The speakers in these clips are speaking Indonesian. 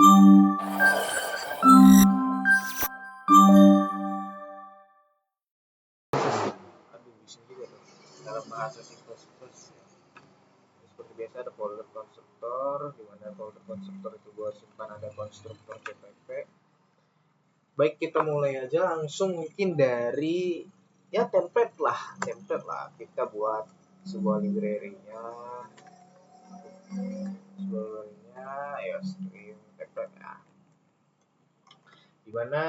Aduh, bisa juga tuh. Dalam bahasa C++, ya. Seperti biasa ada folder konstruktor, di mana folder konstruktor itu gua simpan ada konstruktor CPP. Baik, kita mulai aja langsung mungkin dari ya template lah kita buat sebuah library-nya. Sebuah ya stream template ya. Dimana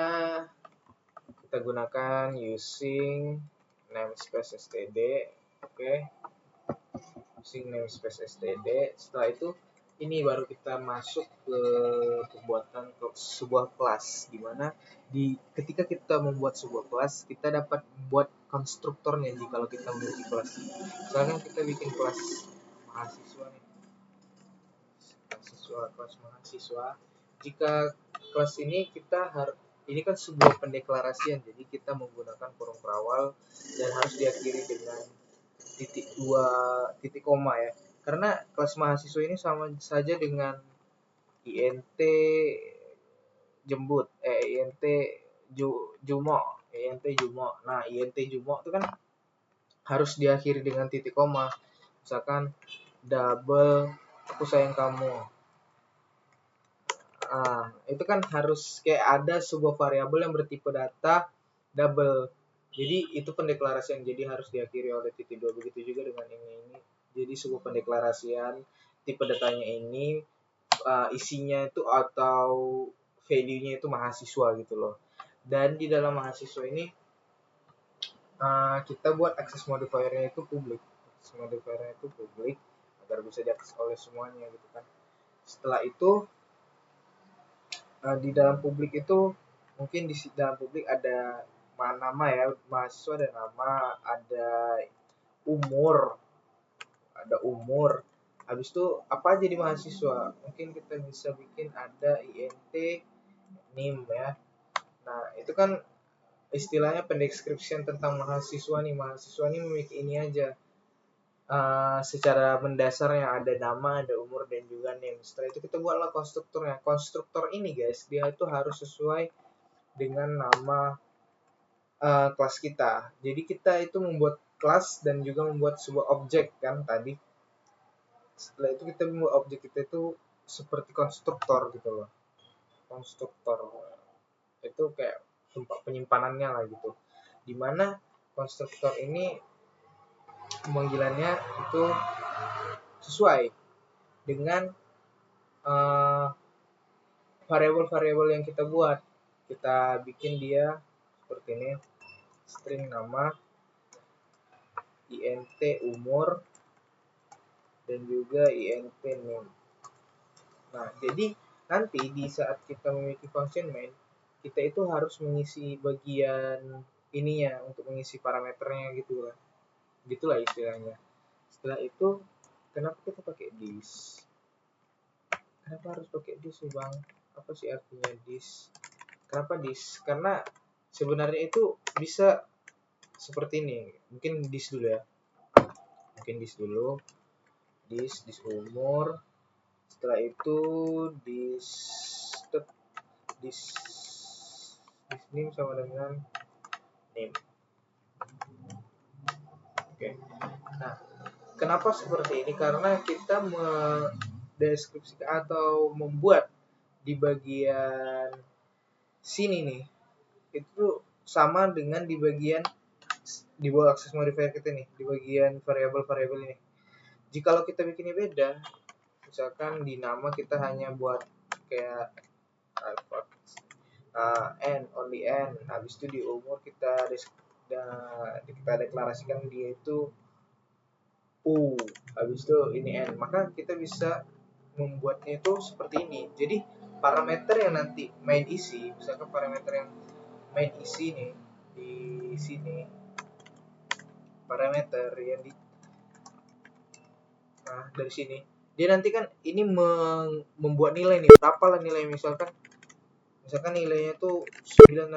kita gunakan using namespace std. Oke, using namespace std. Setelah itu ini baru kita masuk ke pembuatan sebuah kelas, dimana ketika kita membuat sebuah kelas kita dapat membuat konstruktornya jika kita memiliki kelas. Misalkan kita bikin kelas mahasiswa nih, kelas mahasiswa. Jika kelas ini ini kan sebuah pendeklarasian, jadi kita menggunakan kurung perawal dan harus diakhiri dengan titik koma ya, karena kelas mahasiswa ini sama saja dengan int jembut int jumo. Nah, int jumo itu kan harus diakhiri dengan titik koma. Misalkan double aku sayang kamu. Itu kan harus kayak ada sebuah variabel yang bertipe data double. Jadi itu pendeklarasian, jadi harus diakhiri oleh titik 2. Begitu juga dengan ini. Jadi sebuah pendeklarasian tipe datanya ini isinya itu atau value-nya itu mahasiswa gitu loh. Dan di dalam mahasiswa ini kita buat access modifier-nya itu publik. Access modifier-nya itu publik agar bisa diakses oleh semuanya gitu kan. Setelah itu di dalam publik itu mungkin di dalam publik ada nama ya, mahasiswa ada nama, ada umur, habis itu apa aja di mahasiswa, mungkin kita bisa bikin ada int nim ya. Nah, itu kan istilahnya pendeskripsian tentang mahasiswa nih memiliki ini aja. Secara mendasarnya ada nama, ada umur, dan juga name. Setelah itu kita buatlah konstruktornya. Konstruktor ini guys, dia itu harus sesuai dengan nama kelas kita. Jadi kita itu membuat kelas dan juga membuat sebuah objek kan tadi. Setelah itu kita membuat objek kita itu seperti konstruktor gitu loh. Konstruktor itu kayak tempat penyimpanannya lah gitu. Dimana konstruktor ini pemanggilannya itu sesuai dengan variabel-variabel yang kita buat. Kita bikin dia seperti ini, string nama, int umur, dan juga int name. Nah, jadi nanti di saat kita memiliki function main, kita itu harus mengisi bagian ininya untuk mengisi parameternya gitu lah. Gitulah istilahnya. Setelah itu, kenapa kita pakai this? Kenapa harus pakai this sih bang? Apa sih artinya this? Kenapa this? Karena sebenarnya itu bisa seperti ini. Mungkin this dulu ya. This umur. Setelah itu this name sama dengan name. Oke. Nah, kenapa seperti ini? Karena kita mendeskripsikan atau membuat di bagian sini nih itu sama dengan di bagian di bawah access modifier kita nih, di bagian variabel-variabel ini. Jikalau kita bikinnya beda, misalkan di nama kita hanya buat kayak n, only n, habis itu di umur kita deklarasikan dia itu u, habis itu ini n, maka kita bisa membuatnya itu seperti ini. Jadi parameter yang nanti main isi, misalkan parameter yang main isi nih di sini, parameter yang dari sini dia nanti kan ini membuat nilai nih, berapalah nilai, misalkan nilainya tuh 9,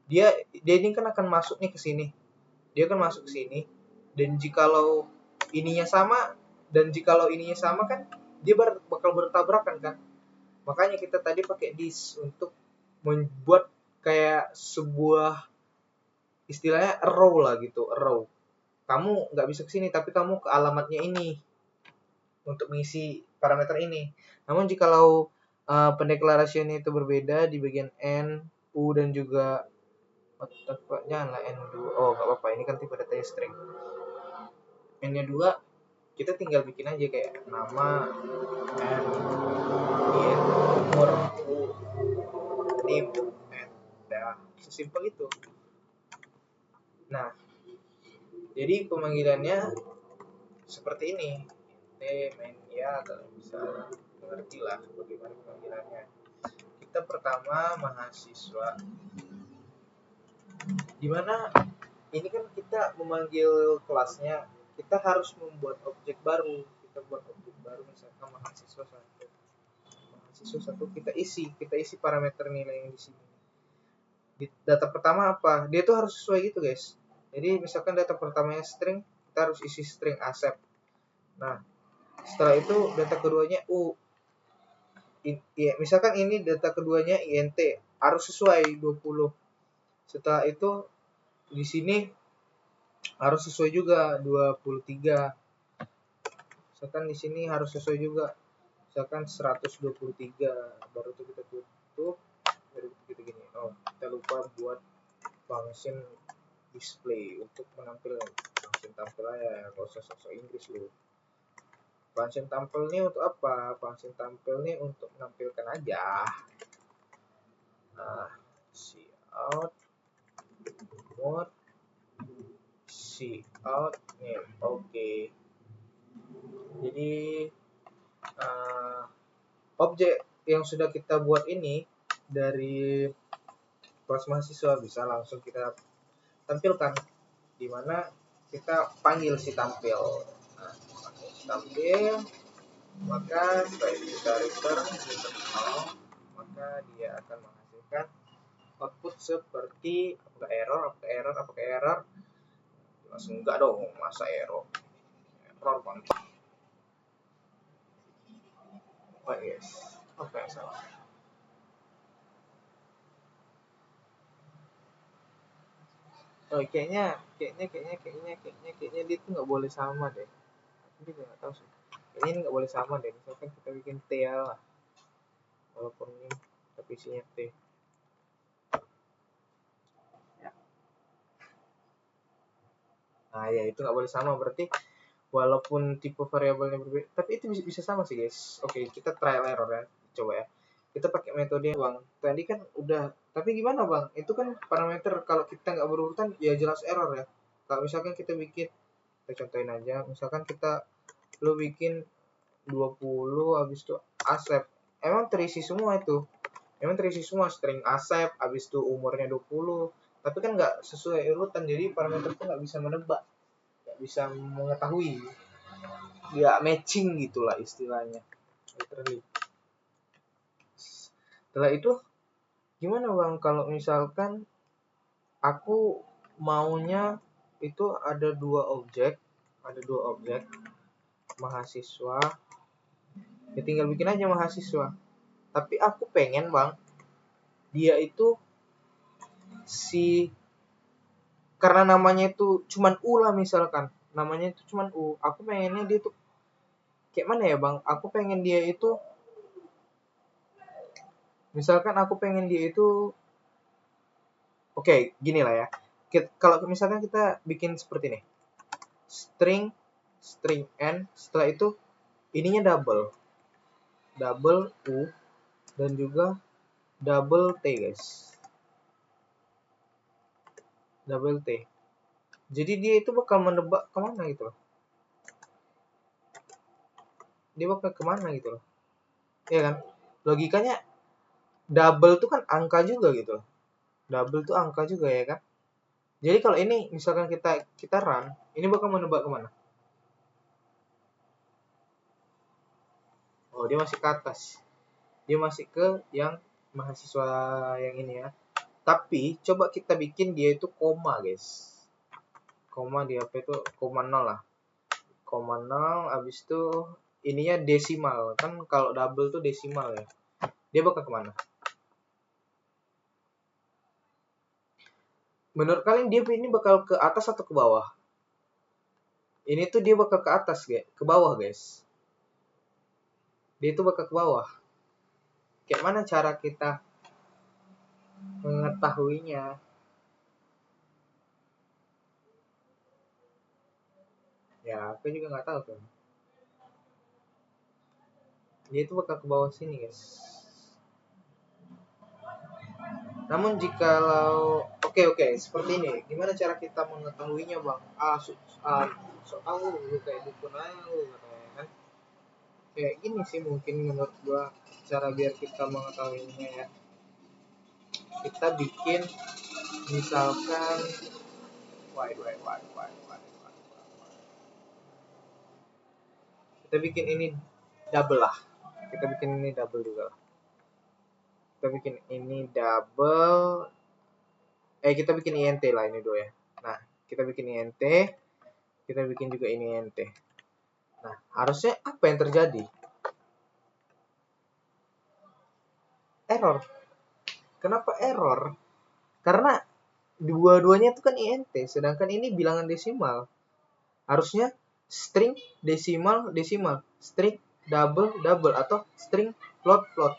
dia ini kan akan masuk nih ke sini, dan jikalau ininya sama kan dia bakal bertabrakan kan. Makanya kita tadi pakai this untuk membuat kayak sebuah istilahnya arrow lah gitu, arrow. Kamu nggak bisa ke sini tapi kamu ke alamatnya ini untuk mengisi parameter ini. Namun jikalau pendeklarasiannya itu berbeda di bagian n, u dan juga janganlah n2. Oh, nggak apa-apa, ini kan tipe datanya string. N-nya 2, kita tinggal bikin aja kayak nama, n, in, umur, u, name, n. Nah, sesimpel itu. Nah, jadi pemanggilannya seperti ini. Main ya, kalau bisa mengerti lah bagaimana pemanggilannya. Kita pertama mahasiswa, dimana ini kan kita memanggil kelasnya, kita harus membuat objek baru. Kita buat objek baru, misalkan mahasiswa satu, kita isi parameter nilai yang di sini. Di data pertama apa, dia tuh harus sesuai gitu guys. Jadi misalkan data pertamanya string, kita harus isi string accept. Nah, setelah itu data keduanya u. Ya, misalkan ini data keduanya int, harus sesuai 20. Setelah itu di sini harus sesuai juga 23. Misalkan di sini harus sesuai juga, misalkan 123. Baru itu kita tutup, baru kita gini. Oh, kita lupa buat function display untuk menampilkan. Function tampil aja, nggak usah sok-sok Inggris lu. Function tampil ini untuk apa? Function tampil ini untuk menampilkan aja. Nah, cout mode, cout name. Oke. Jadi objek yang sudah kita buat ini dari kelas mahasiswa bisa langsung kita tampilkan, di mana kita panggil si tampil. Nah, tampil, maka setelah itu kita return maka dia akan menghasilkan output seperti apakah error. Langsung enggak dong, masa error bang. Oh yes, apa yang salah? Oh, kayaknya dia tuh nggak boleh sama deh. Aku juga nggak tahu sih. Kayaknya ini nggak boleh sama deh. Misalkan kita bikin T lah, walaupun ini tapi isinya T. Ya. Nah ya, itu nggak boleh sama, berarti walaupun tipe variabelnya berbeda, tapi itu bisa sama sih guys. Oke, kita trial error ya, coba ya. Kita pakai metode bang. Tadi kan udah, tapi gimana bang? Itu kan parameter, kalau kita nggak berurutan ya jelas error ya. Kalau misalkan kita bikin, kita contohin aja, misalkan lo bikin 20 habis itu accept, emang terisi semua itu. Emang terisi semua string accept, habis itu umurnya 20. Tapi kan nggak sesuai urutan, jadi parameter itu nggak bisa menebak, nggak bisa mengetahui, nggak matching gitulah istilahnya, literally. Setelah itu gimana bang kalau misalkan aku maunya itu ada dua objek mahasiswa, ya tinggal bikin aja mahasiswa. Tapi aku pengen bang, dia itu karena namanya itu cuman U lah, misalkan namanya itu cuman U, aku pengennya dia tuh kayak mana ya bang, aku pengen dia itu, misalkan aku pengen dia itu oke, gini lah ya. Kalau misalkan kita bikin seperti ini, string n, setelah itu ininya double U dan juga double T guys, double T. Jadi dia itu bakal menebak kemana gitu loh, dia bakal kemana gitu loh, ya kan? Logikanya double tuh kan angka juga gitu loh, double tuh angka juga ya kan. Jadi kalau ini misalkan kita run, ini bakal menebak kemana? Oh, dia masih ke atas, dia masih ke yang mahasiswa yang ini ya. Tapi coba kita bikin dia itu koma guys, koma di HP itu koma 0 lah, koma 0, abis itu ininya desimal kan, kalau double tuh desimal ya. dia bakal kemana? Menurut kalian dia ini bakal ke atas atau ke bawah? Ini tuh dia bakal ke atas, guys, ke bawah, guys. Dia itu bakal ke bawah. Kayak mana cara kita mengetahuinya? Ya, aku juga nggak tahu kan. Dia itu bakal ke bawah sini, guys. Namun jikalau oke, seperti ini. Gimana cara kita mengetahuinya, Bang? Tahu lu kayak dukun aja lu katanya kan. Kayak gini sih mungkin menurut gua cara biar kita mengetahuinya ya. Kita bikin misalkan kita bikin ini double lah. Kita bikin ini double juga lah. Kita bikin ini double. Kita bikin INT lah ini dua ya. Nah, kita bikin INT. Kita bikin juga ini INT. Nah, harusnya apa yang terjadi? Error. Kenapa error? Karena dua-duanya itu kan INT, sedangkan ini bilangan desimal. Harusnya string desimal desimal, string double double atau string float float.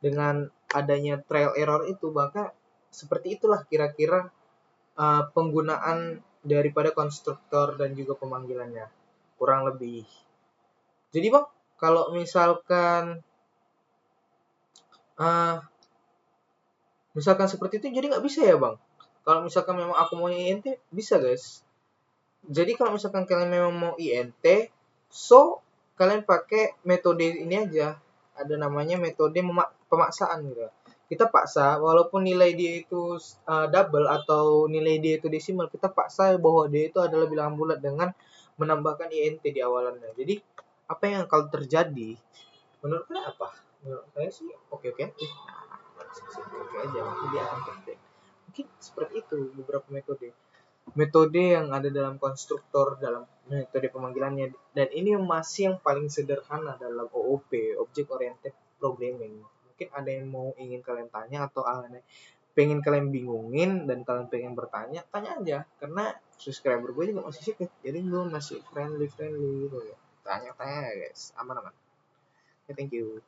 Dengan adanya trial error itu, maka seperti itulah kira-kira penggunaan daripada konstruktor dan juga pemanggilannya, kurang lebih. Jadi Bang, kalau misalkan seperti itu jadi nggak bisa ya Bang? Kalau misalkan memang aku mau INT bisa guys. Jadi kalau misalkan kalian memang mau INT, so kalian pakai metode ini aja. Ada namanya metode pemaksaan gitu. Kita paksa walaupun nilai dia itu double atau nilai dia itu desimal, kita paksa bahwa dia itu adalah bilangan bulat dengan menambahkan INT di awalannya. Jadi apa yang akan terjadi? Menurut kalian apa? Menurut saya sih oke aja. Dia akan perfect. Mungkin seperti itu beberapa metode yang ada dalam konstruktor, dalam metode pemanggilannya, dan ini masih yang paling sederhana dalam OOP, Object Oriented Programming. Mungkin ada yang mau ingin kalian tanya atau pengen kalian bingungin dan kalian pengen bertanya, tanya aja, karena subscriber gue juga masih sedikit, jadi gue masih friendly gitu ya. Tanya guys, aman. Thank you.